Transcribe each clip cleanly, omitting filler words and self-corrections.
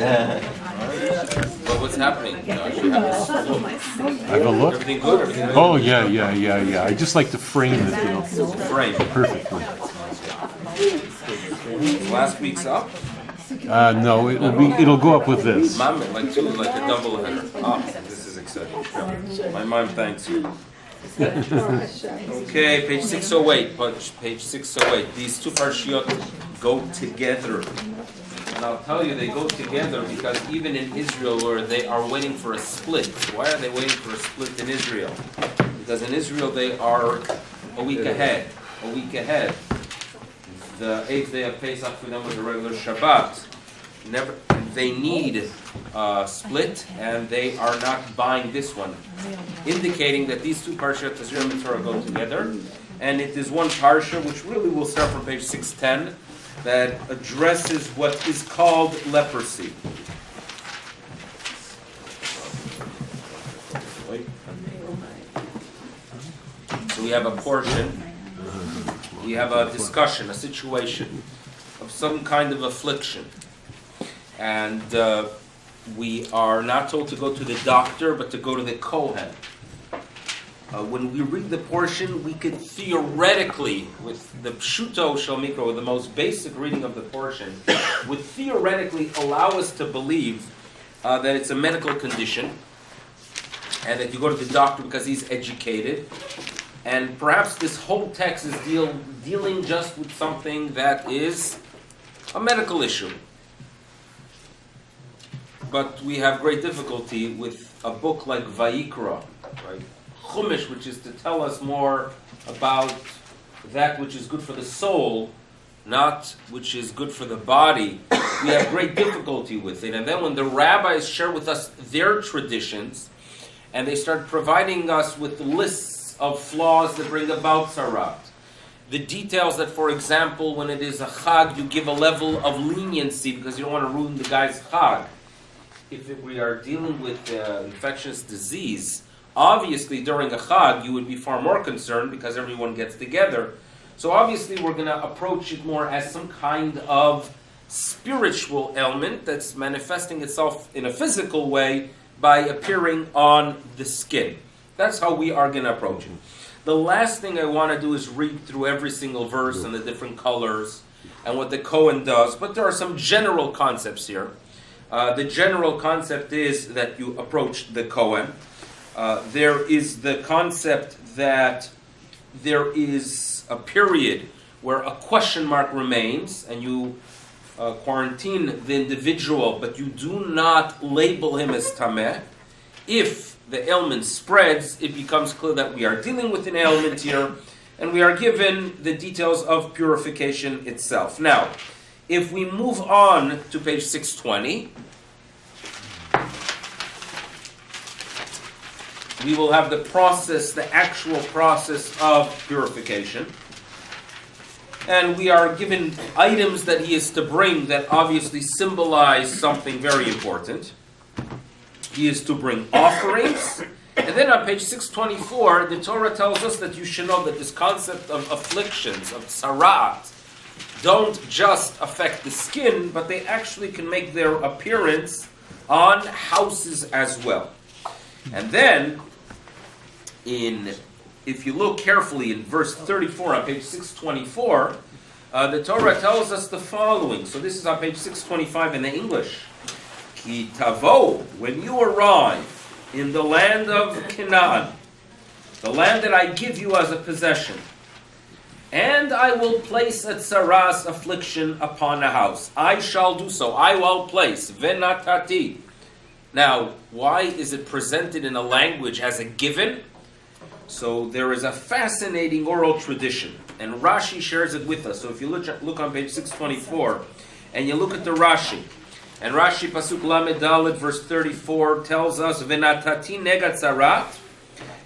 But what's happening? You have a look? everything good? Everything good? Oh, yeah. I just like to frame the deal. Frame. Perfectly. Last week's up? No, it'll go up with this. Mom, like a double header. This is exciting. My mom thanks you. Okay, page 608. Page 608. These two parshiot go together. And I'll tell you, they go together because even in Israel, where they are waiting for a split. Why are they waiting for a split in Israel? Because in Israel, they are a week ahead. The 8th day of Pesach for them was a regular Shabbat. They need a split, and they are not buying this one, indicating that these two Parshas Tazria and Metzora go together. And it is one parsha, which really will start from page 610, that addresses what is called leprosy. So we have a portion, we have a discussion, a situation of some kind of affliction. And we are not told to go to the doctor, but to go to the Kohen. When we read the portion, we could theoretically, with the Pshuto Shel Mikra, with the most basic reading of the portion, would theoretically allow us to believe that it's a medical condition, and that you go to the doctor because he's educated. And perhaps this whole text is dealing just with something that is a medical issue. But we have great difficulty with a book like Vayikra, right? Chumash, which is to tell us more about that which is good for the soul, not which is good for the body. We have great difficulty with it. And then when the rabbis share with us their traditions, and they start providing us with lists of flaws that bring about tzaraat, the details that, for example, when it is a chag, you give a level of leniency because you don't want to ruin the guy's chag. If we are dealing with infectious disease, obviously during a chag you would be far more concerned because everyone gets together. So obviously we're going to approach it more as some kind of spiritual ailment that's manifesting itself in a physical way by appearing on the skin. That's how we are going to approach it. The last thing I want to do is read through every single verse and the different colors and what the Kohen does, but there are some general concepts here. The general concept is that you approach the Kohen. There is the concept that there is a period where a question mark remains and you quarantine the individual, but you do not label him as Tameh. If the ailment spreads, it becomes clear that we are dealing with an ailment here, and we are given the details of purification itself. Now, if we move on to page 620, we will have the actual process of purification. And we are given items that he is to bring that obviously symbolize something very important. He is to bring offerings. And then on page 624, the Torah tells us that you should know that this concept of afflictions, of tzaraat, don't just affect the skin, but they actually can make their appearance on houses as well. And then, if you look carefully in verse 34 on page 624, the Torah tells us the following. So this is on page 625 in the English. Ki tavo, when you arrive in the land of Canaan, the land that I give you as a possession, and I will place a tsaras affliction upon a house. I shall do so. I will place. Venatati. Now, why is it presented in a language as a given? So there is a fascinating oral tradition, and Rashi shares it with us. So if you look on page 624, and you look at the Rashi, and Rashi Pasuk Lamed Dalet verse 34 tells us, Venatati nega tzarat,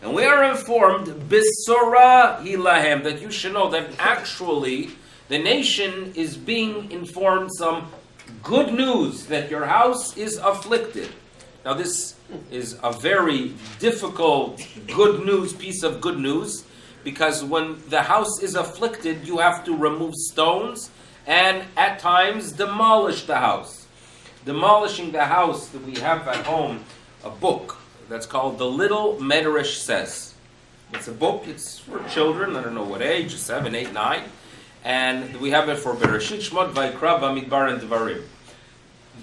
and we are informed, Besora hilahem, that you should know that actually the nation is being informed some good news, that your house is afflicted. Now this is a very difficult piece of good news, because when the house is afflicted, you have to remove stones and at times demolish the house. demolishing the house that we have at home, a book that's called The Little Medrash Says. It's a book, it's for children, I don't know what age, 7, 8, 9. And we have it for Bereshit, Shmot, Vayikra, Bamidbar, and Devarim.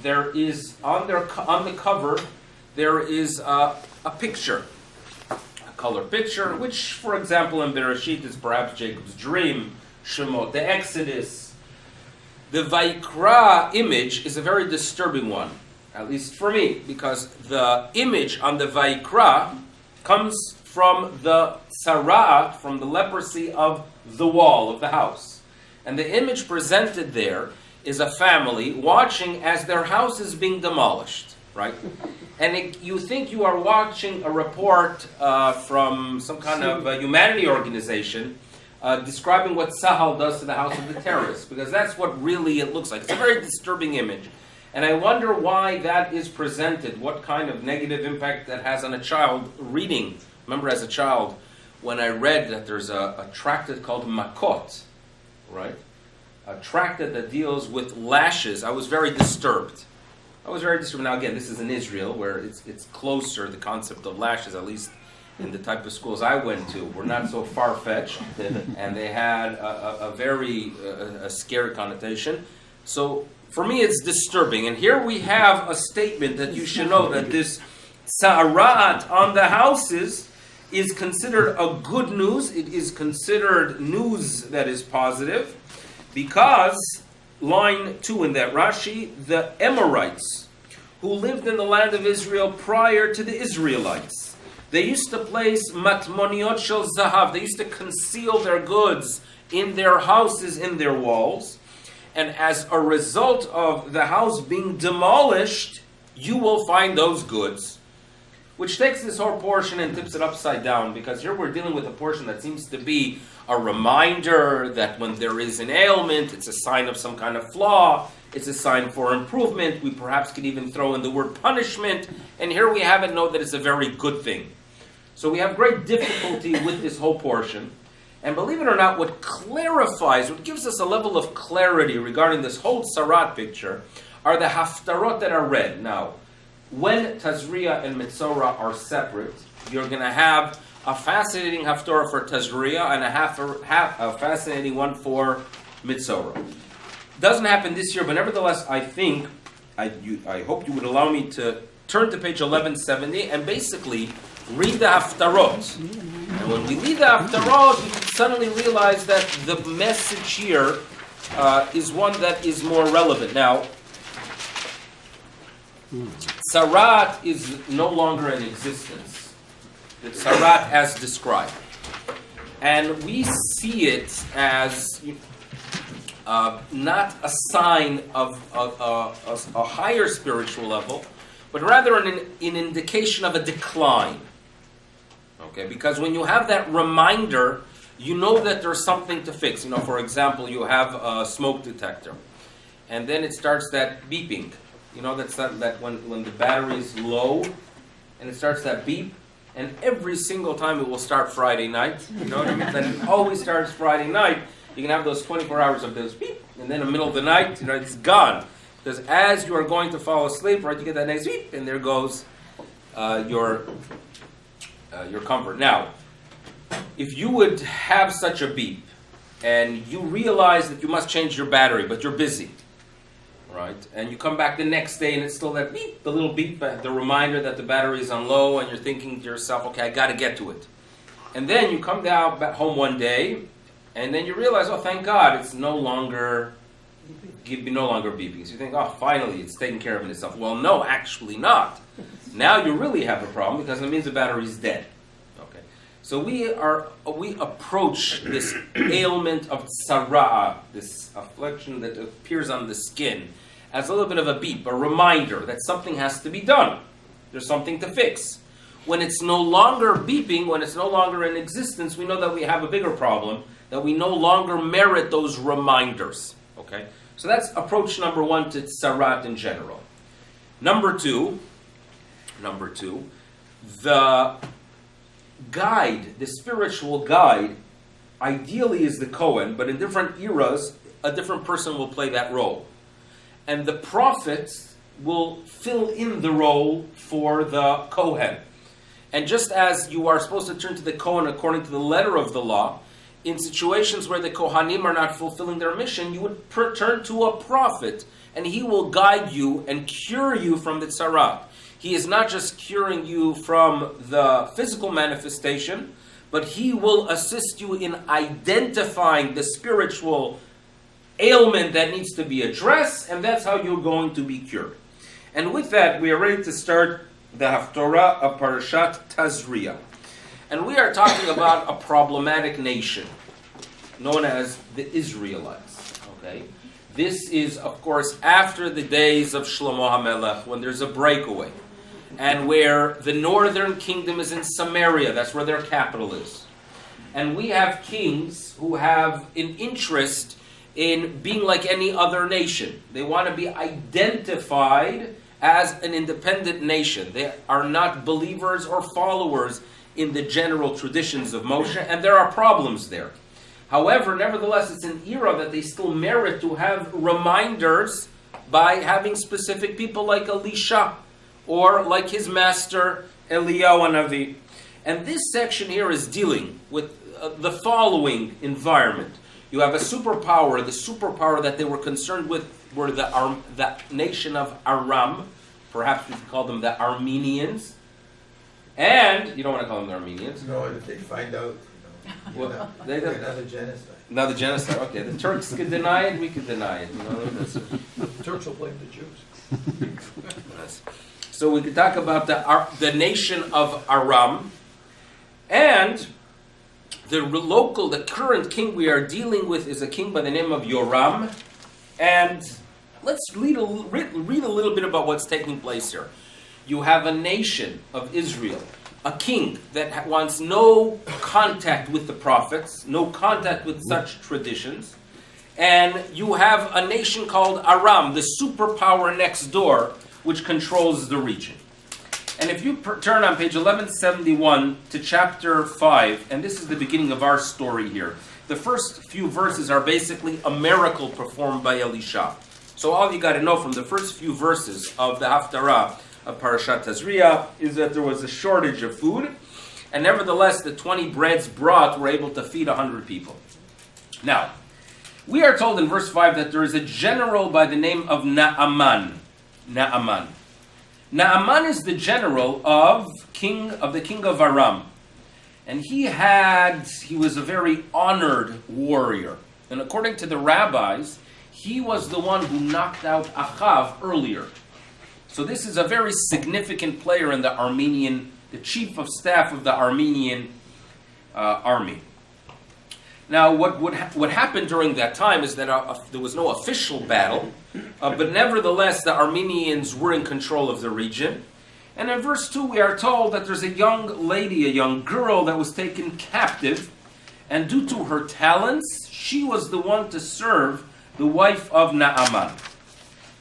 There is, on the cover, there is a picture, a color picture, which, for example, in Bereshit is perhaps Jacob's dream, Shemot, the Exodus. The Vayikra image is a very disturbing one, at least for me, because the image on the Vayikra comes from the tzara'at, from the leprosy of the wall of the house. And the image presented there is a family watching as their house is being demolished, right? And you think you are watching a report from some kind of humanity organization describing what Sahal does to the house of the terrorists, because that's what really it looks like. It's a very disturbing image. And I wonder why that is presented, what kind of negative impact that has on a child reading. Remember as a child, when I read that there's a tractate called Makot, right? A tractate that deals with lashes, I was very disturbed. Now again, this is in Israel, where it's closer, the concept of lashes, at least in the type of schools I went to, were not so far-fetched, and they had a very scary connotation. So for me it's disturbing. And here we have a statement that you should know that this tzara'at on the houses is considered a good news. It is considered news that is positive, because, line 2 in that Rashi, the Amorites, who lived in the land of Israel prior to the Israelites, they used to place matmoniot shel zahav, they used to conceal their goods in their houses, in their walls, and as a result of the house being demolished, you will find those goods. Which takes this whole portion and tips it upside down, because here we're dealing with a portion that seems to be a reminder that when there is an ailment, it's a sign of some kind of flaw, it's a sign for improvement. We perhaps could even throw in the word punishment, and here we have it note that it's a very good thing. So we have great difficulty with this whole portion, and believe it or not, what clarifies, what gives us a level of clarity regarding this whole Tzarat picture are the Haftorah that are read. Now, when Tazria and Metzora are separate, you're going to have a fascinating Haftorah for Tazria and a fascinating one for Metzora. Doesn't happen this year, but nevertheless, I think, I hope you would allow me to turn to page 1170 and basically read the Haftarot. And when we read the Haftarot, we can suddenly realize that the message here is one that is more relevant. Now, Tzarat is no longer in existence. The Tzarat as described. And we see it as not a sign of a higher spiritual level, but rather an indication of a decline. Okay, because when you have that reminder, you know that there's something to fix. You know, for example, you have a smoke detector, and then it starts that beeping. You know, that when the battery is low, and it starts that beep, and every single time it will start Friday night. You know what I mean? That it always starts Friday night. You can have those 24 hours of those beep, and then in the middle of the night, you know, it's gone. Because as you are going to fall asleep, right, you get that next beep, and there goes your comfort. Now, if you would have such a beep, and you realize that you must change your battery, but you're busy, right? And you come back the next day and it's still that beep, the little beep, the reminder that the battery is on low, and you're thinking to yourself, okay, I got to get to it. And then you come down back home one day, and then you realize, oh, thank God, it's no longer beeping. So you think, oh, finally, it's taking care of itself. Well, no, actually not. Now you really have a problem, because it means the battery's dead. Okay. So we approach this ailment of tzara'ah, this affliction that appears on the skin, as a little bit of a beep, a reminder that something has to be done. There's something to fix. When it's no longer beeping, when it's no longer in existence, we know that we have a bigger problem, that we no longer merit those reminders. Okay? So that's approach number one to tzarat in general. Number two, the guide, the spiritual guide, ideally is the Kohen, but in different eras, a different person will play that role. And the prophet will fill in the role for the Kohen. And just as you are supposed to turn to the Kohen according to the letter of the law, in situations where the Kohanim are not fulfilling their mission, you would turn to a prophet, and he will guide you and cure you from the tzara. He is not just curing you from the physical manifestation, but he will assist you in identifying the spiritual ailment that needs to be addressed, and that's how you're going to be cured. And with that, we are ready to start the Haftorah of Parshas Tazria. And we are talking about a problematic nation known as the Israelites. Okay, this is, of course, after the days of Shlomo HaMelech, when there's a breakaway, and where the northern kingdom is in Samaria. That's where their capital is. And we have kings who have an interest in being like any other nation. They want to be identified as an independent nation. They are not believers or followers in the general traditions of Moshe, and there are problems there. However, nevertheless, it's an era that they still merit to have reminders by having specific people like Elisha or like his master Eliyahu Hanavi. And this section here is dealing with the following environment. You have a superpower. The superpower that they were concerned with were the nation of Aram. Perhaps we could call them the Armenians. And, you don't want to call them the Armenians. No, if they find out, Well, another genocide. Another genocide. Okay, the Turks could deny it, we could deny it. Turks will blame the Jews. So we could talk about the nation of Aram, and the current king we are dealing with is a king by the name of Yoram. And let's read a little bit about what's taking place here. You have a nation of Israel, a king that wants no contact with the prophets, no contact with such traditions. And you have a nation called Aram, the superpower next door, which controls the region. And if you turn on page 1171 to chapter 5, and this is the beginning of our story here. The first few verses are basically a miracle performed by Elisha. So all you got to know from the first few verses of the Haftorah of Parashat Tazria is that there was a shortage of food, and nevertheless the 20 breads brought were able to feed 100 people. Now, we are told in verse 5 that there is a general by the name of Naaman. Naaman is the general of the king of Aram. And he was a very honored warrior. And according to the rabbis, he was the one who knocked out Achav earlier. So this is a very significant player in the chief of staff of the Armenian army. Now, what happened during that time is that there was no official battle, but nevertheless, the Armenians were in control of the region. And in verse 2, we are told that there's a young lady, a young girl that was taken captive, and due to her talents, she was the one to serve the wife of Naaman.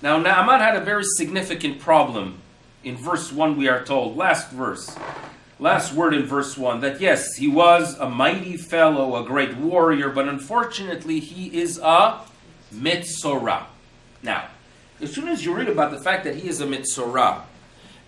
Now, Naaman had a very significant problem. In verse 1, we are told, last word in verse 1, that yes, he was a mighty fellow, a great warrior, but unfortunately, he is a Metzora. Now, as soon as you read about the fact that he is a Metzora,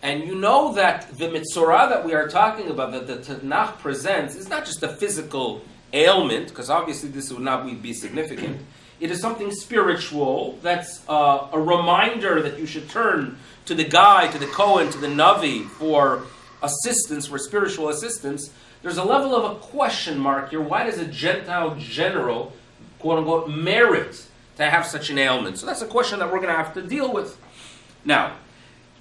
and you know that the Metzora that we are talking about, that the Tanakh presents, is not just a physical ailment, because obviously this would not be significant. It is something spiritual that's a reminder that you should turn to the guy, to the Kohen, to the Navi for assistance, for spiritual assistance. There's a level of a question mark here. Why does a Gentile general, quote unquote, merit to have such an ailment? So that's a question that we're going to have to deal with. Now,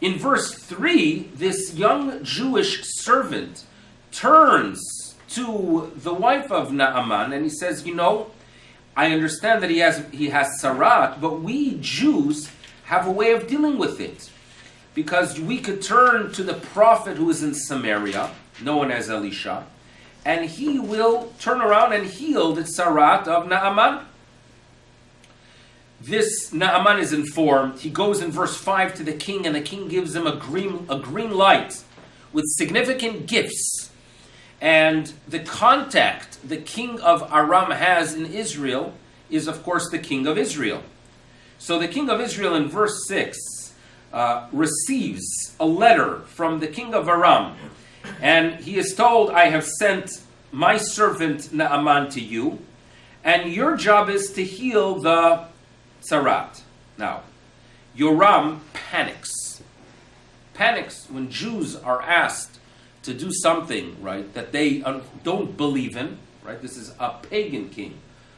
in verse 3, this young Jewish servant turns to the wife of Naaman and he says, I understand that he has sarat, but we Jews have a way of dealing with it. Because we could turn to the prophet who is in Samaria, known as Elisha, and he will turn around and heal the sarat of Naaman. This Naaman is informed. He goes in verse 5 to the king, and the king gives him a green light with significant gifts. And the contact the king of Aram has in Israel is, of course, the king of Israel. So the king of Israel in verse 6 receives a letter from the king of Aram, and he is told, I have sent my servant Naaman to you, and your job is to heal the tzarat. Now, Yoram panics when Jews are asked to do something, right, that they don't believe in, right? This is a pagan king,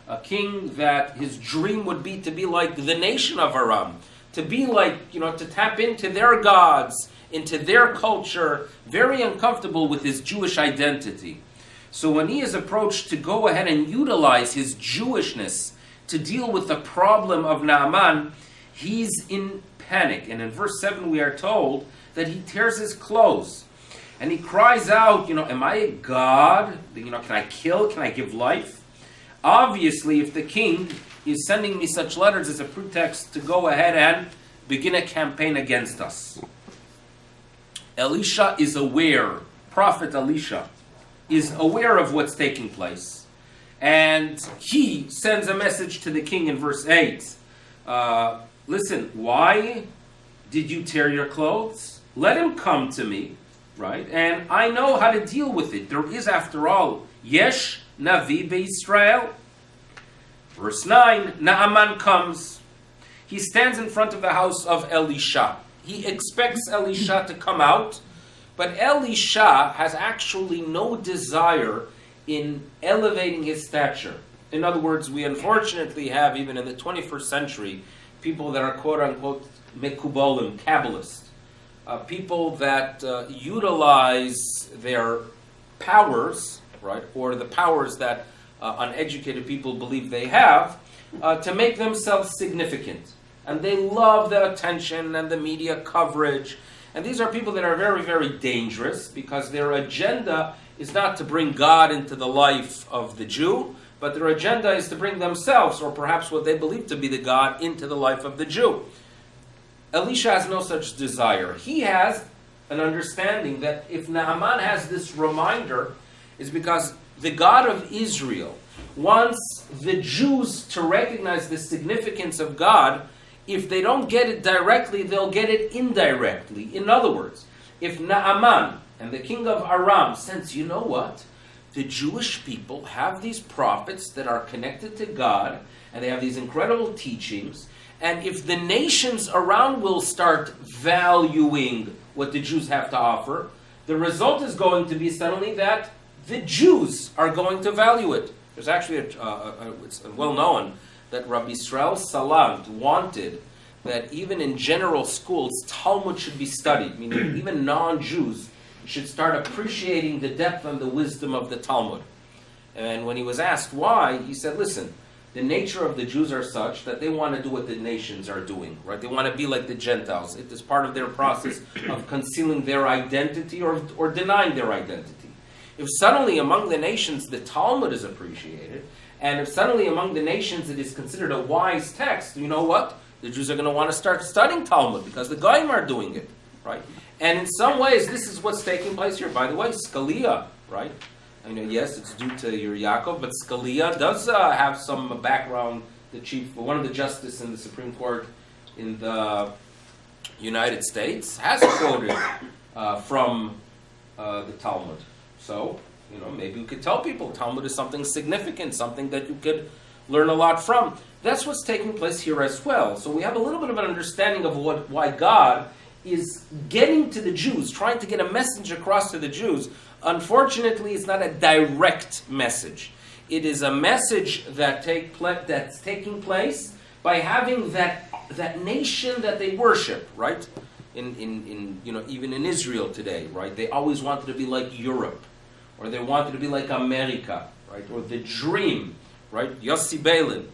a king that his dream would be to be like the nation of Aram, to be like, to tap into their gods, into their culture, very uncomfortable with his Jewish identity. So when he is approached to go ahead and utilize his Jewishness to deal with the problem of Naaman, he's in panic. And in verse 7 we are told that he tears his clothes. And he cries out, am I a god? Can I kill? Can I give life? Obviously, if the king is sending me such letters as a pretext to go ahead and begin a campaign against us. Elisha is aware, Prophet Elisha is aware of what's taking place. And he sends a message to the king in verse 8. Listen, why did you tear your clothes? Let him come to me, right? And I know how to deal with it. There is, after all, Yesh Navi Be'Israel. Verse 9, Naaman comes. He stands in front of the house of Elisha. He expects Elisha to come out, but Elisha has actually no desire in elevating his stature. In other words, we unfortunately have, even in the 21st century, people that are quote-unquote mekubolim, Kabbalists, people that utilize their powers, right, or the powers that uneducated people believe they have, to make themselves significant. And they love the attention and the media coverage. And these are people that are very, very dangerous because their agenda is not to bring God into the life of the Jew, but their agenda is to bring themselves, or perhaps what they believe to be the God, into the life of the Jew. Elisha has no such desire. He has an understanding that if Naaman has this reminder, is because the God of Israel wants the Jews to recognize the significance of God. If they don't get it directly, they'll get it indirectly. In other words, if Naaman and the king of Aram sense, you know what? The Jewish people have these prophets that are connected to God, and they have these incredible teachings, and if the nations around will start valuing what the Jews have to offer, the result is going to be suddenly that the Jews are going to value it. There's actually it's well known that Rabbi Israel Salant wanted that even in general schools, Talmud should be studied, meaning even non-Jews should start appreciating the depth and the wisdom of the Talmud. And when he was asked why, he said, listen, the nature of the Jews are such that they want to do what the nations are doing, right? They want to be like the Gentiles. It is part of their process of concealing their identity or denying their identity. If suddenly among the nations the Talmud is appreciated, and if suddenly among the nations it is considered a wise text, you know what? The Jews are going to want to start studying Talmud because the Goyim are doing it, right? And in some ways, this is what's taking place here. By the way, Scalia, right? I mean, yes, it's due to your Yaakov, but Scalia does have some background. One of the justices in the Supreme Court in the United States has quoted from the Talmud. So, maybe we could tell people Talmud is something significant, something that you could learn a lot from. That's what's taking place here as well. So we have a little bit of an understanding of why God is getting to the Jews, trying to get a message across to the Jews. Unfortunately, it's not a direct message. It is a message that's taking place by having that nation that they worship, right? In even in Israel today, right? They always wanted to be like Europe, or they wanted to be like America, right? Or the dream, right? Yossi Beilin.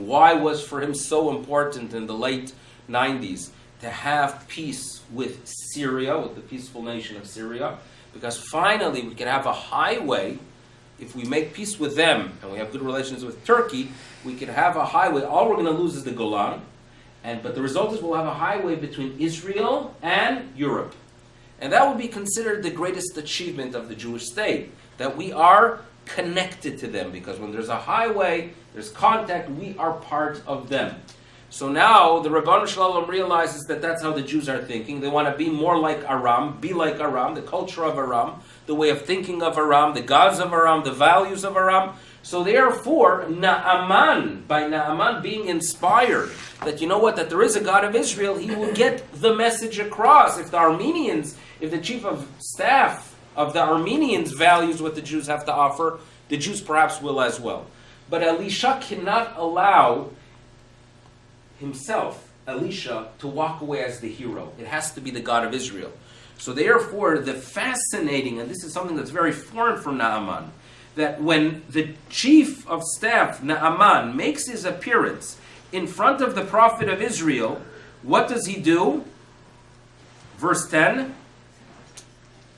Why was for him so important in the late 90s to have peace with Syria, with the peaceful nation of Syria? Because finally we can have a highway. If we make peace with them and we have good relations with Turkey, we can have a highway. All we're going to lose is the Golan, but the result is we'll have a highway between Israel and Europe. And that would be considered the greatest achievement of the Jewish state, that we are connected to them, because when there's a highway, there's contact, we are part of them. So now the Rabban Shalom realizes that that's how the Jews are thinking. They want to be more like Aram, be like Aram, the culture of Aram, the way of thinking of Aram, the gods of Aram, the values of Aram. So therefore, Naaman, by Naaman being inspired that you know what, that there is a God of Israel, he will get the message across. If the Armenians, if the chief of staff of the Armenians values what the Jews have to offer, the Jews perhaps will as well. But Elisha cannot allow himself, Elisha, to walk away as the hero. It has to be the God of Israel. So therefore, the fascinating, and this is something that's very foreign for Naaman, that when the chief of staff, Naaman, makes his appearance in front of the prophet of Israel, what does he do? Verse 10,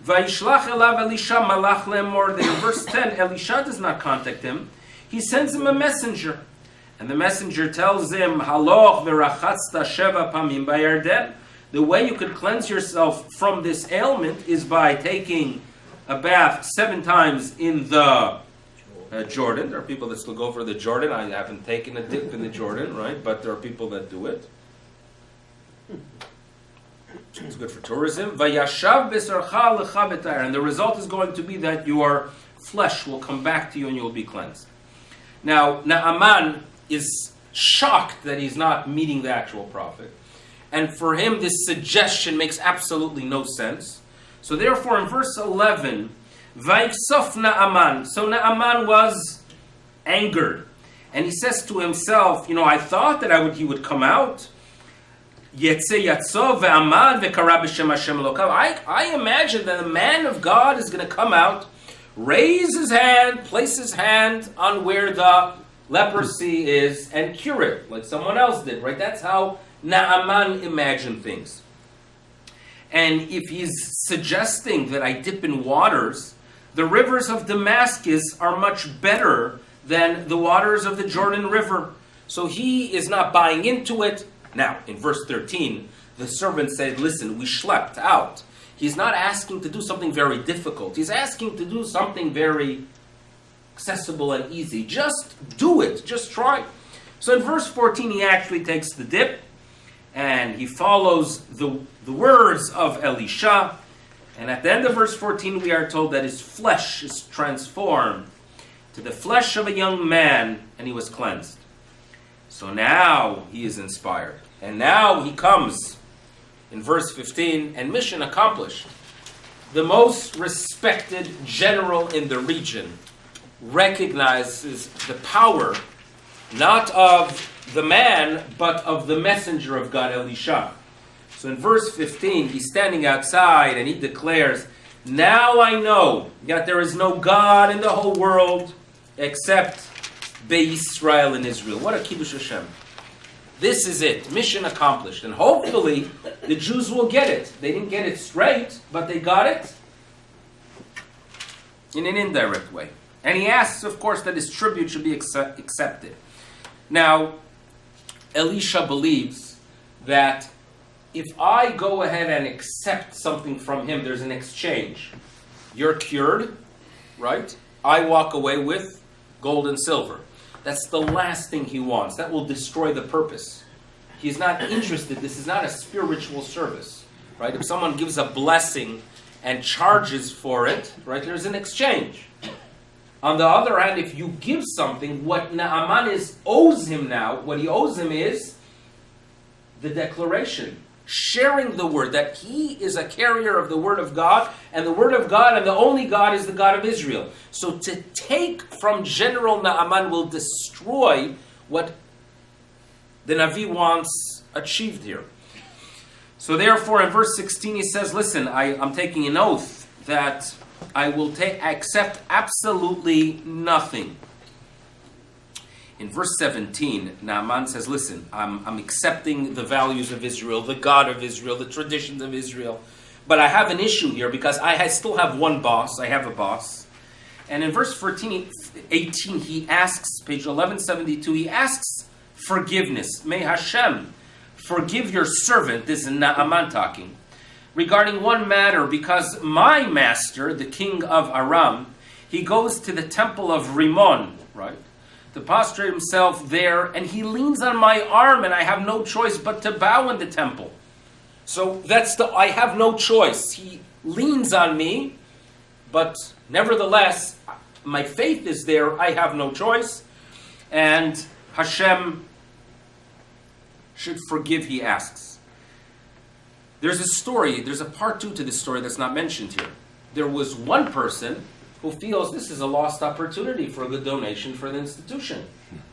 Vayishlach elav Elisha malach lemor. In verse 10, Elisha does not contact him. He sends him a messenger. And the messenger tells him, Haloch v'rachatzta sheva pamim bayarden. The way you could cleanse yourself from this ailment is by taking a bath 7 times in the Jordan. There are people that still go for the Jordan. I haven't taken a dip in the Jordan, right? But there are people that do it. It's good for tourism. Vayashav b'sarcha lecha b'tayr. And the result is going to be that your flesh will come back to you and you will be cleansed. Now, Naaman is shocked that he's not meeting the actual prophet. And for him, this suggestion makes absolutely no sense. So therefore, in verse 11, Vayksuf Naaman. So Naaman was angered. And he says to himself, you know, I thought that he would come out. I imagine that the man of God is going to come out, raise his hand, place his hand on where the leprosy is, and cure it, like someone else did, right? That's how Naaman imagined things. And if he's suggesting that I dip in waters, the rivers of Damascus are much better than the waters of the Jordan River. So he is not buying into it. Now, in verse 13, the servant said, listen, we schlepped out. He's not asking to do something very difficult. He's asking to do something very accessible and easy. Just do it. Just try. So in verse 14, he actually takes the dip and he follows the words of Elisha. And at the end of verse 14, we are told that his flesh is transformed to the flesh of a young man, and he was cleansed. So now he is inspired. And now he comes in verse 15, and mission accomplished. The most respected general in the region recognizes the power, not of the man, but of the messenger of God, Elisha. So in verse 15, he's standing outside and he declares, now I know that there is no God in the whole world except Israel in Israel. What a Kiddush Hashem. This is it. Mission accomplished. And hopefully the Jews will get it. They didn't get it straight, but they got it in an indirect way. And he asks, of course, that his tribute should be accepted. Now, Elisha believes that if I go ahead and accept something from him, there's an exchange. You're cured, right? I walk away with gold and silver. That's the last thing he wants. That will destroy the purpose. He's not interested. This is not a spiritual service, right? If someone gives a blessing and charges for it, right, there's an exchange. On the other hand, if you give something, what Naaman owes him now, what he owes him is the declaration, sharing the word, that he is a carrier of the word of God, and the word of God and the only God is the God of Israel. So to take from General Naaman will destroy what the Navi wants achieved here. So therefore, in verse 16, he says, listen, I'm taking an oath that I will accept absolutely nothing. In verse 17, Naaman says, listen, I'm accepting the values of Israel, the God of Israel, the traditions of Israel, but I have an issue here because I still have one boss. I have a boss. And in verse 18, he asks, page 1172, he asks forgiveness. May Hashem forgive your servant, this is Naaman talking, regarding one matter, because my master, the king of Aram, he goes to the temple of Rimmon, right? to prostrate himself there, and he leans on my arm, and I have no choice but to bow in the temple. So I have no choice. He leans on me, but nevertheless, my faith is there. I have no choice. And Hashem should forgive, he asks. There's a story, there's a part 2 to this story that's not mentioned here. There was one person who feels this is a lost opportunity for a good donation for the institution.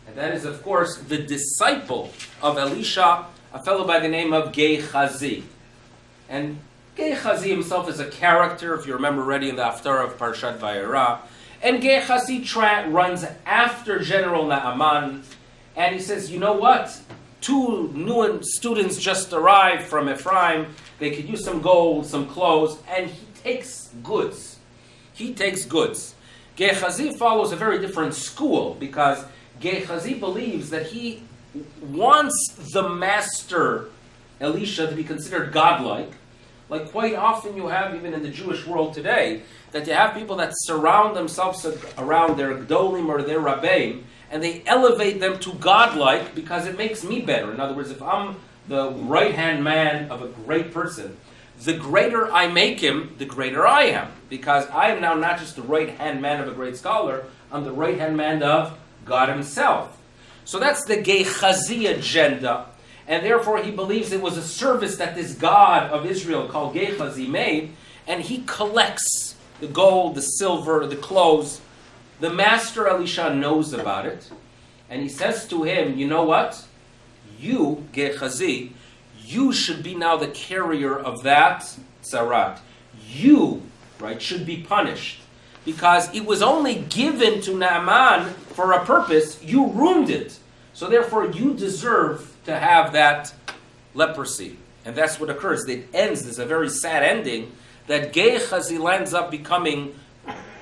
And that is, of course, the disciple of Elisha, a fellow by the name of Gehazi. And Gehazi himself is a character, if you remember already in the Haftorah of Parshas Tazria. And Gehazi runs after General Naaman, and he says, you know what? 2 new students just arrived from Ephraim. They could use some gold, some clothes, and he takes goods. Gehazi follows a very different school, because Gehazi believes that he wants the master, Elisha, to be considered godlike. Like quite often you have, even in the Jewish world today, that you have people that surround themselves around their Gdolim or their Rabbeim, and they elevate them to godlike because it makes me better. In other words, if I'm the right-hand man of a great person, the greater I make him, the greater I am. Because I am now not just the right-hand man of a great scholar, I'm the right-hand man of God himself. So that's the Gehazi agenda. And therefore he believes it was a service that this God of Israel called Gehazi made, and he collects the gold, the silver, the clothes. The master Elisha knows about it, and he says to him, you know what? You, Gehazi, you should be now the carrier of that tzarat. You, right, should be punished. Because it was only given to Naaman for a purpose, you ruined it. So therefore you deserve to have that leprosy. And that's what occurs. It ends, there's a very sad ending, that Gehazi ends up becoming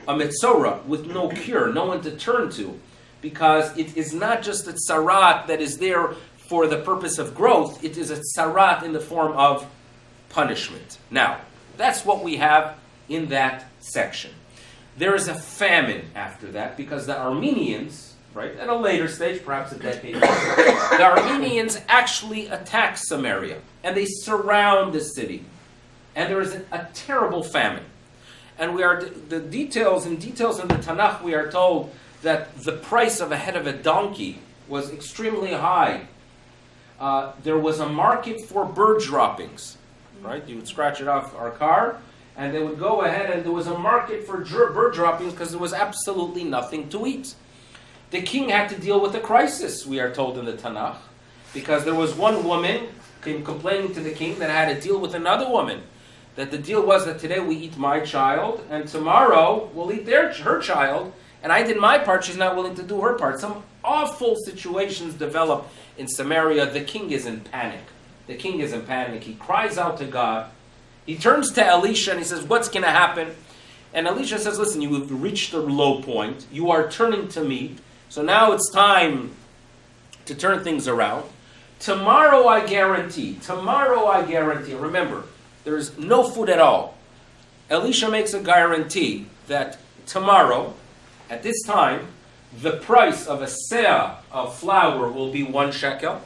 a Metzora with no cure, no one to turn to. Because it is not just a tzarat that is there for the purpose of growth, it is a tzarat in the form of punishment. Now, that's what we have in that section. There is a famine after that, because the Armenians, right, at a later stage, perhaps a decade later, the Armenians actually attack Samaria, and they surround the city. And there is a terrible famine. And in details in the Tanakh, we are told that the price of a head of a donkey was extremely high. There was a market for bird droppings, right? You would scratch it off our car, and they would go ahead, and there was a market for bird droppings because there was absolutely nothing to eat. The king had to deal with a crisis, we are told in the Tanakh, because there was one woman came complaining to the king that had to deal with another woman. That the deal was that today we eat my child, and tomorrow we'll eat her child, and I did my part, she's not willing to do her part. Some awful situations develop in Samaria. The king is in panic. He cries out to God. He turns to Elisha and he says, what's going to happen? And Elisha says, listen, you have reached a low point. You are turning to me. So now it's time to turn things around. Tomorrow I guarantee. Remember, there is no food at all. Elisha makes a guarantee that tomorrow, at this time, the price of a seah of flour will be 1 shekel.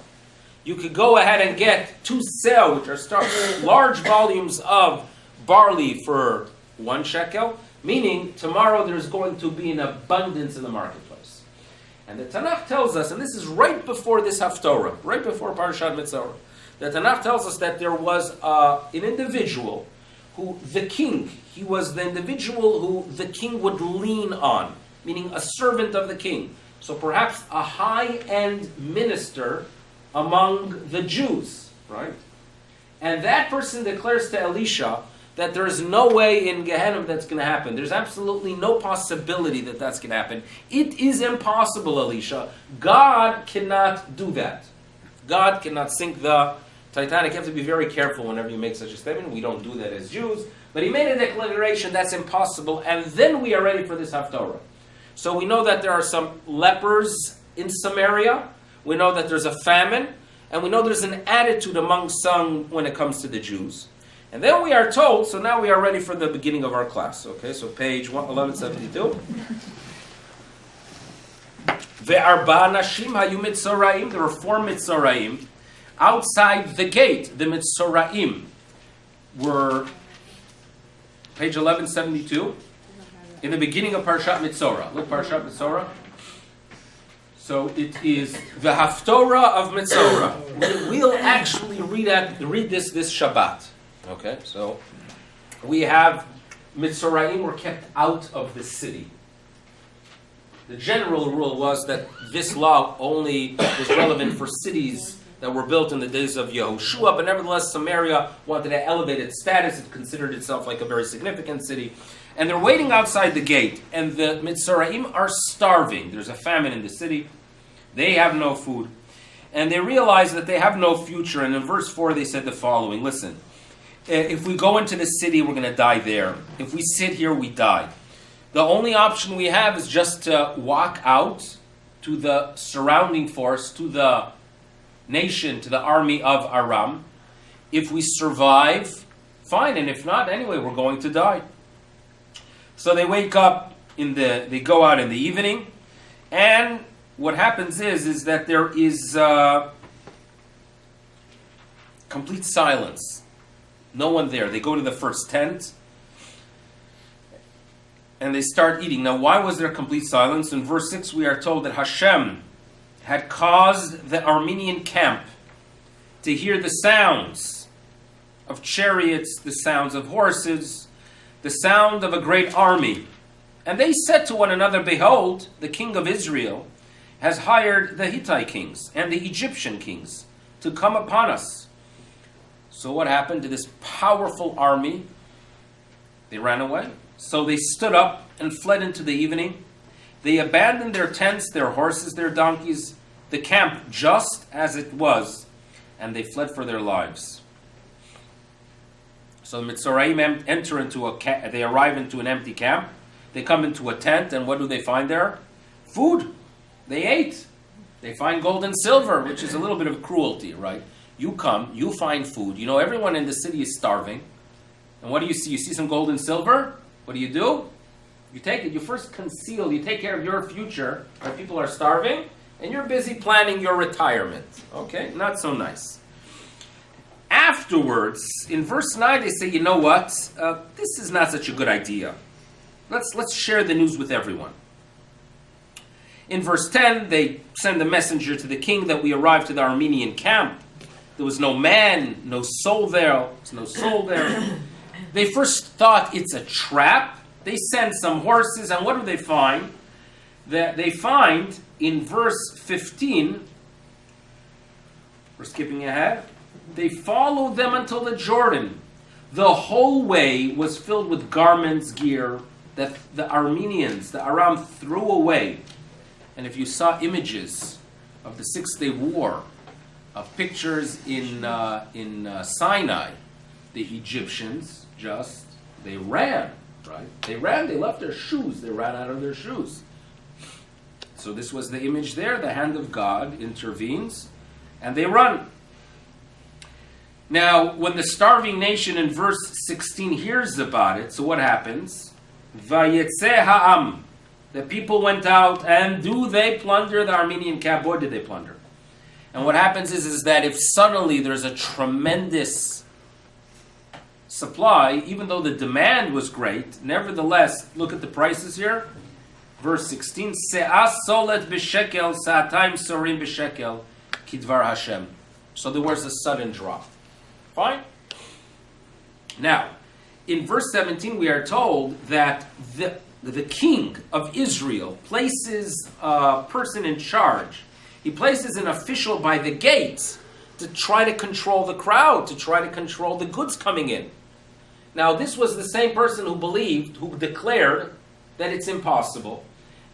You could go ahead and get 2 seah, which are large volumes of barley for 1 shekel, meaning tomorrow there's going to be an abundance in the marketplace. And the Tanakh tells us, and this is right before this Haftorah, right before Parashat Metzora, the Tanakh tells us that there was an individual who the king, he was the individual who the king would lean on, meaning a servant of the king. So perhaps a high-end minister among the Jews, right? And that person declares to Elisha that there is no way in Gehenna that's going to happen. There's absolutely no possibility that that's going to happen. It is impossible, Elisha. God cannot do that. God cannot sink the Titanic. You have to be very careful whenever you make such a statement. We don't do that as Jews. But he made a declaration that's impossible, and then we are ready for this Haftorah. So we know that there are some lepers in Samaria. We know that there's a famine. And we know there's an attitude among some when it comes to the Jews. And then we are told, so now we are ready for the beginning of our class. Okay, so page 1172. Ve'arba nashim hayu Metzoraim. There were 4 Metzoraim outside the gate. The Metzoraim were, page 1172, in the beginning of Parashat Metzora. Look, Parashat Metzora. So it is the Haftorah of Metzora. We'll actually read this Shabbat. Okay, so we have Metzoraim were kept out of the city. The general rule was that this law only was relevant for cities that were built in the days of Yehoshua, but nevertheless Samaria wanted to elevate its status. It considered itself like a very significant city. And they're waiting outside the gate, and the Metzoraim are starving. There's a famine in the city. They have no food. And they realize that they have no future. And in verse 4 they said the following, listen, if we go into the city, we're going to die there. If we sit here, we die. The only option we have is just to walk out to the surrounding force, to the nation, to the army of Aram. If we survive, fine. And if not, anyway, we're going to die. So they wake up, they go out in the evening, and what happens is that there is complete silence. No one there. They go to the first tent, and they start eating. Now, why was there complete silence? In verse 6, we are told that Hashem had caused the Armenian camp to hear the sounds of chariots, the sounds of horses, the sound of a great army. And they said to one another, behold, the king of Israel has hired the Hittite kings and the Egyptian kings to come upon us. So what happened to this powerful army? They ran away. So they stood up and fled into the evening. They abandoned their tents, their horses, their donkeys, the camp just as it was, and they fled for their lives. So the Metzoraim enter into they arrive into an empty camp. They come into a tent, and what do they find there? Food. They ate. They find gold and silver, which is a little bit of cruelty, right? You come, you find food. You know, everyone in the city is starving. And what do you see? You see some gold and silver? What do? You take it, you first conceal, you take care of your future, where people are starving, and you're busy planning your retirement. Okay? Not so nice. Afterwards, in verse 9, they say, you know what? This is not such a good idea. Let's share the news with everyone. In verse 10, they send a messenger to the king that we arrived to the Armenian camp. There was no man, no soul there. There was no soul there. They first thought it's a trap. They send some horses, and what do they find? They find in verse 15, we're skipping ahead, they followed them until the Jordan. The whole way was filled with garments, gear, that the Armenians, the Aram, threw away. And if you saw images of the 6-day war, of pictures in Sinai, the Egyptians they ran, right? They left their shoes, they ran out of their shoes. So this was the image there, the hand of God intervenes, and they run. Now, when the starving nation in verse 16 hears about it, so what happens? Vayetze ha'am. The people went out, and do they plunder the Armenian camp? Or did they plunder? And what happens is that if suddenly there's a tremendous supply, even though the demand was great, nevertheless, look at the prices here. Verse 16, Se'as solet b'shekel, sa'atayim sorim b'shekel, kidvar Hashem. So there was a sudden drop. Fine? Now, in verse 17, we are told that the king of Israel places a person in charge. He places an official by the gates to try to control the crowd, to try to control the goods coming in. Now, this was the same person who declared that it's impossible.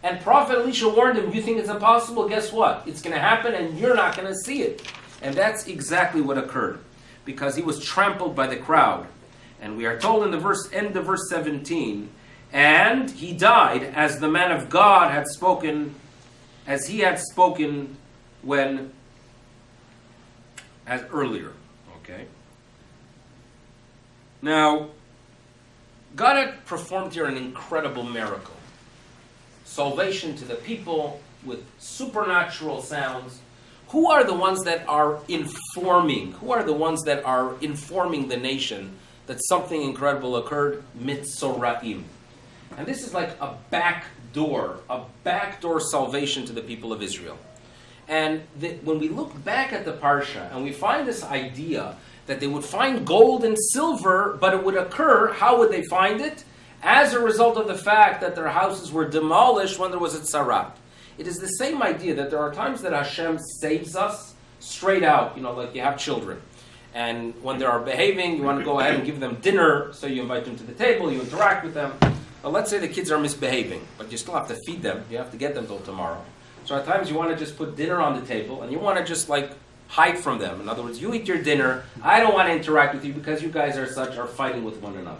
And Prophet Elisha warned him, you think it's impossible? Guess what? It's going to happen and you're not going to see it. And that's exactly what occurred, because he was trampled by the crowd. And we are told in the end of verse 17, and he died as the man of God had spoken, as he had spoken as earlier. Okay? Now, God had performed here an incredible miracle. Salvation to the people, with supernatural sounds. Who are the ones that are informing? Who are the ones that are informing the nation that something incredible occurred? Metzoraim. And this is like a backdoor salvation to the people of Israel. And when we look back at the Parsha and we find this idea that they would find gold and silver, but it would occur, how would they find it? As a result of the fact that their houses were demolished when there was a tzarat. It is the same idea that there are times that Hashem saves us straight out, like you have children. And when they are behaving, you want to go ahead and give them dinner, so you invite them to the table, you interact with them. Well, let's say the kids are misbehaving, but you still have to feed them. You have to get them till tomorrow. So at times you want to just put dinner on the table, and you want to just hide from them. In other words, you eat your dinner, I don't want to interact with you because you guys are fighting with one another.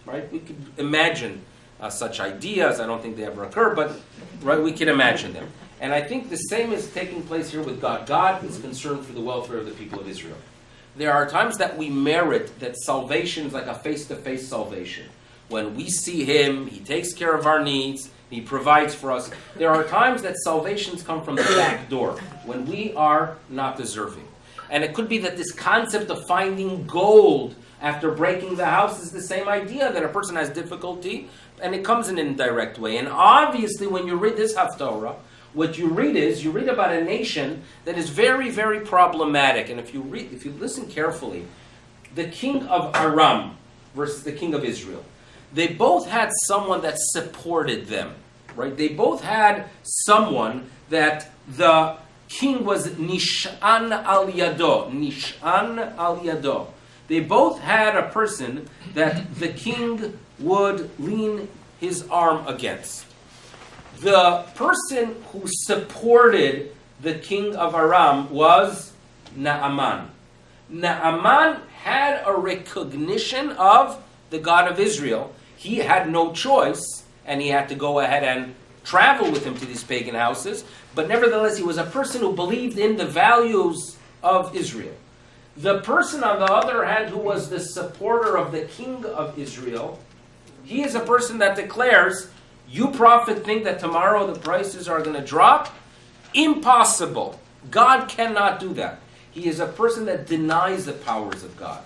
Right? We could imagine such ideas. I don't think they ever occur, but right, we can imagine them. And I think the same is taking place here with God. God is concerned for the welfare of the people of Israel. There are times that we merit that salvation is like a face-to-face salvation. When we see Him, He takes care of our needs, He provides for us. There are times that salvations come from the back door, when we are not deserving. And it could be that this concept of finding gold after breaking the house is the same idea, that a person has difficulty, and it comes in an indirect way. And obviously, when you read this Haftorah, what you read about a nation that is very, very problematic. And if you listen carefully, the king of Aram versus the king of Israel, they both had someone that supported them, right? They both had someone that the king was Nish'an al Yado. They both had a person that the king would lean his arm against. The person who supported the king of Aram was Naaman. Naaman had a recognition of the God of Israel. He had no choice, and he had to go ahead and travel with him to these pagan houses. But nevertheless, he was a person who believed in the values of Israel. The person, on the other hand, who was the supporter of the king of Israel, he is a person that declares, you prophet think that tomorrow the prices are going to drop? Impossible. God cannot do that. He is a person that denies the powers of God.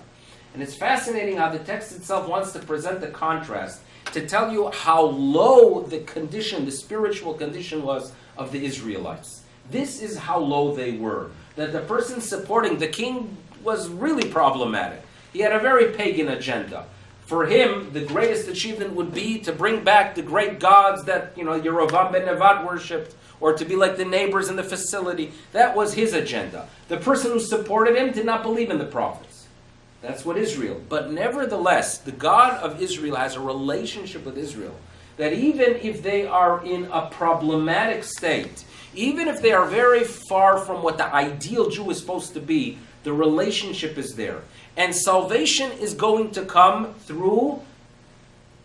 And it's fascinating how the text itself wants to present the contrast, to tell you how low the condition, the spiritual condition was of the Israelites. This is how low they were. That the person supporting the king was really problematic. He had a very pagan agenda. For him, the greatest achievement would be to bring back the great gods that, Yerovam ben Nevat worshipped, or to be like the neighbors in the facility. That was his agenda. The person who supported him did not believe in the prophets. That's what Israel. But nevertheless, the God of Israel has a relationship with Israel, that even if they are in a problematic state, even if they are very far from what the ideal Jew is supposed to be, the relationship is there. And salvation is going to come through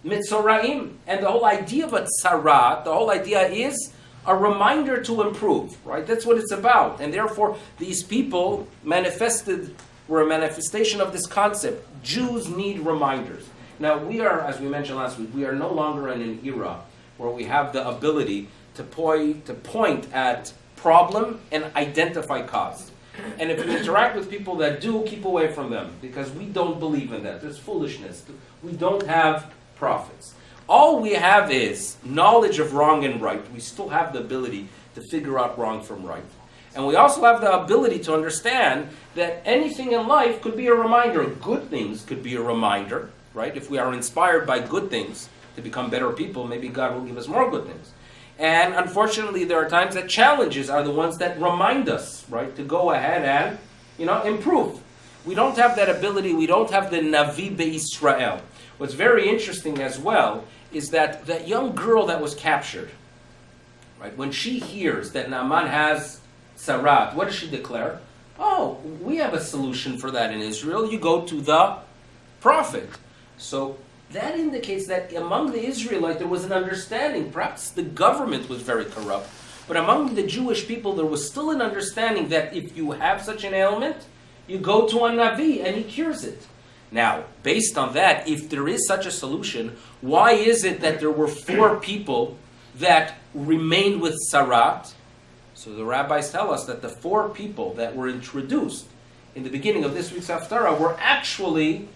Metzoraim. And the whole idea of a tzarat, the whole idea is a reminder to improve, right? That's what it's about. And therefore, these people were a manifestation of this concept. Jews need reminders. Now, we are, as we mentioned last week, we are no longer in an era where we have the ability to point at problem and identify cause. And if you interact with people that do, keep away from them, because we don't believe in that. There's foolishness. We don't have prophets. All we have is knowledge of wrong and right. We still have the ability to figure out wrong from right. And we also have the ability to understand that anything in life could be a reminder. Good things could be a reminder, right? If we are inspired by good things to become better people, maybe God will give us more good things. And unfortunately, there are times that challenges are the ones that remind us, right, to go ahead and, improve. We don't have that ability. We don't have the Navi Be'Israel. What's very interesting as well is that young girl that was captured, right, when she hears that Naaman has Sarat, what does she declare? Oh, we have a solution for that in Israel. You go to the prophet. So that indicates that among the Israelites there was an understanding. Perhaps the government was very corrupt, but among the Jewish people there was still an understanding that if you have such an ailment, you go to a Navi and he cures it. Now, based on that, if there is such a solution, why is it that there were 4 people that remained with Sarat So the rabbis tell us that the 4 people that were introduced in the beginning of this week's Haftorah were actually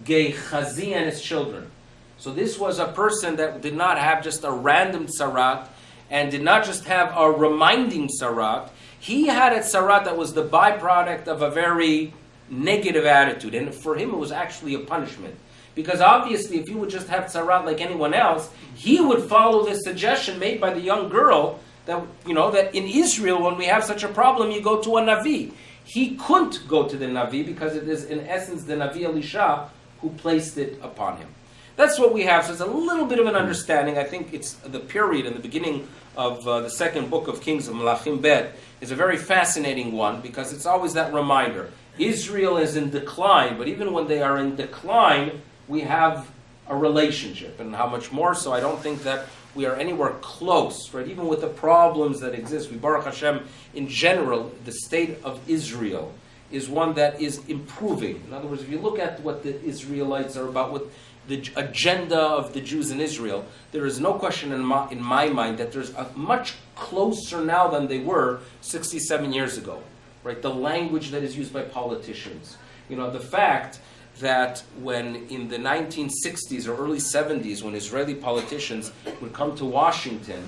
Gehazi and his children. So this was a person that did not have just a random tzarat and did not just have a reminding tzarat. He had a tzarat that was the byproduct of a very negative attitude. And for him, it was actually a punishment. Because obviously, if he would just have tzarat like anyone else, he would follow the suggestion made by the young girl that, that in Israel, when we have such a problem, you go to a Navi. He couldn't go to the Navi because it is, in essence, the Navi Elisha who placed it upon him. That's what we have. So it's a little bit of an understanding. I think it's the period in the beginning of the second book of Kings of Malachim Bet is a very fascinating one because it's always that reminder. Israel is in decline, but even when they are in decline, we have a relationship. And how much more so, I don't think that we are anywhere close, right? Even with the problems that exist, we, Baruch Hashem, in general, the state of Israel is one that is improving. In other words, if you look at what the Israelites are about, what the agenda of the Jews in Israel, there is no question in my mind that there's a much closer now than they were 67 years ago, right? The language that is used by politicians. The fact that when in the 1960s or early 70s, when Israeli politicians would come to Washington,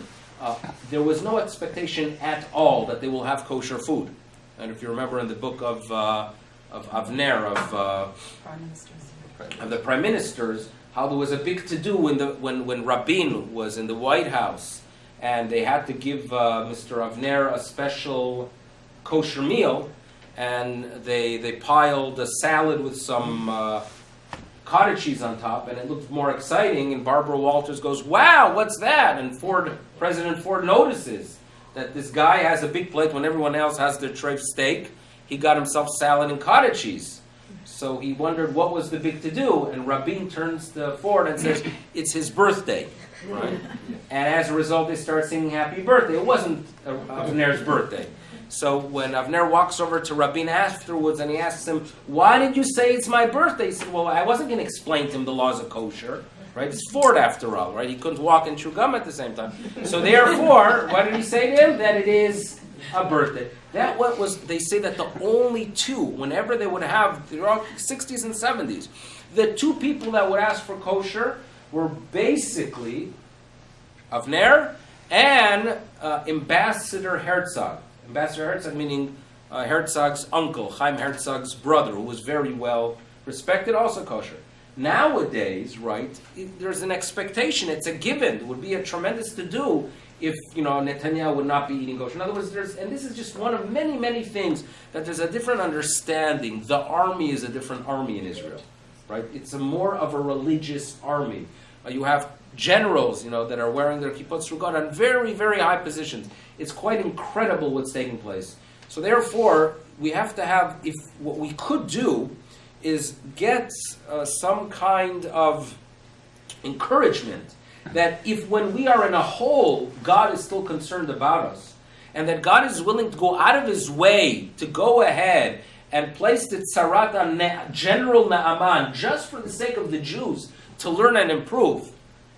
there was no expectation at all that they will have kosher food. And if you remember in the book of Avner, of the prime ministers, how there was a big to-do when Rabin was in the White House, and they had to give Mr. Avner a special kosher meal, and they piled a salad with some cottage cheese on top, and it looked more exciting, and Barbara Walters goes, "Wow, what's that?" And President Ford notices that this guy has a big plate when everyone else has their treif steak. He got himself salad and cottage cheese. So he wondered what was the big to-do, and Rabin turns to Ford and says, "It's his birthday." Right? And as a result, they start singing "Happy Birthday." It wasn't Avner's birthday. So when Avner walks over to Rabin afterwards and he asks him, "Why did you say it's my birthday?" He said, "Well, I wasn't going to explain to him the laws of kosher. Right? It's Ford after all, right? He couldn't walk and chew gum at the same time. So therefore, what did he say to him? That it is a birthday. They say that the only two, whenever they would have, throughout 60s and 70s, the 2 people that would ask for kosher were basically Avner and Ambassador Herzog. Ambassador Herzog meaning Herzog's uncle, Chaim Herzog's brother, who was very well respected, also kosher. Nowadays, right, there's an expectation, it's a given. It would be a tremendous to-do if, Netanyahu would not be eating kosher. In other words, and this is just one of many, many things, that there's a different understanding. The army is a different army in Israel, right? It's more of a religious army. You have generals, that are wearing their kippot srugot on very, very high positions. It's quite incredible what's taking place. So therefore, we have to have, if what we could do is get some kind of encouragement that if when we are in a hole, God is still concerned about us, and that God is willing to go out of his way to go ahead and place the tzarat on General Naaman just for the sake of the Jews to learn and improve.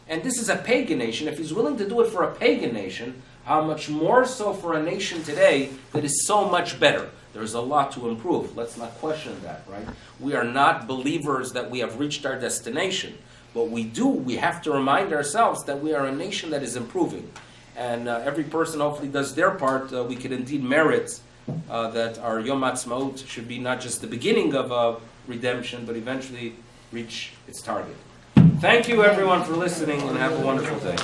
And this is a pagan nation. If he's willing to do it for a pagan nation, how much more so for a nation today that is so much better? There's a lot to improve. Let's not question that, right? We are not believers that we have reached our destination. But we have to remind ourselves that we are a nation that is improving. And every person hopefully does their part. We could indeed merit that our Yom Ha'atzmaut should be not just the beginning of redemption, but eventually reach its target. Thank you everyone for listening, and have a wonderful day.